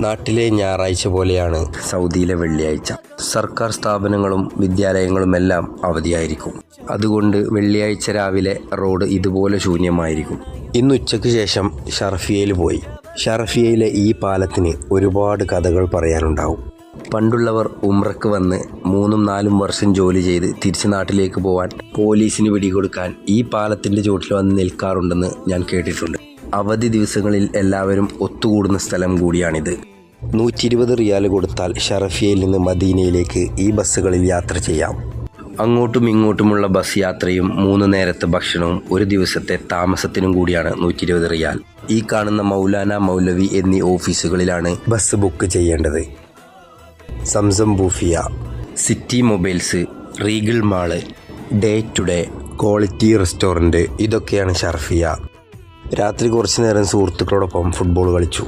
നാട്ടിലെ ഞായറാഴ്ച പോലെയാണ് സൗദിയിലെ വെള്ളിയാഴ്ച. സർക്കാർ സ്ഥാപനങ്ങളും വിദ്യാലയങ്ങളുമെല്ലാം അവധിയായിരിക്കും. അതുകൊണ്ട് വെള്ളിയാഴ്ച രാവിലെ റോഡ് ഇതുപോലെ ശൂന്യമായിരിക്കും. ഇന്ന് ഉച്ചയ്ക്ക് ശേഷം ഷർഫിയയിൽ പോയി. ഷർഫിയയിലെ ഈ പാലത്തിന് ഒരുപാട് കഥകൾ പറയാനുണ്ടാവും. പണ്ടുള്ളവർ ഉംറയ്ക്ക് വന്ന് 3-4 വർഷം ജോലി ചെയ്ത് തിരിച്ച് നാട്ടിലേക്ക് പോകാൻ പോലീസിന് പിടികൊടുക്കാൻ ഈ പാലത്തിൻ്റെ ചോട്ടിൽ വന്ന് നിൽക്കാറുണ്ടെന്ന് ഞാൻ കേട്ടിട്ടുണ്ട്. അവധി ദിവസങ്ങളിൽ എല്ലാവരും ഒത്തുകൂടുന്ന സ്ഥലം കൂടിയാണിത്. 120 റിയാൽ കൊടുത്താൽ ഷർഫിയയിൽ നിന്ന് മദീനയിലേക്ക് ഈ ബസ്സുകളിൽ യാത്ര ചെയ്യാം. അങ്ങോട്ടും ഇങ്ങോട്ടുമുള്ള ബസ് യാത്രയും 3 നേരത്തെ ഭക്ഷണവും 1 ദിവസത്തെ താമസത്തിനും കൂടിയാണ് 120 റിയാൽ. ഈ കാണുന്ന മൗലാന, മൗലവി എന്നീ ഓഫീസുകളിലാണ് ബസ് ബുക്ക് ചെയ്യേണ്ടത്. Zamzam Bufia, city mobiles, Regal mall, day to day, quality restaurant, ഇതൊക്കെയാണ് ഷർഫിയ. രാത്രി കുറച്ചു നേരം സുഹൃത്തുക്കളോടൊപ്പം ഫുട്ബോൾ കളിച്ചു.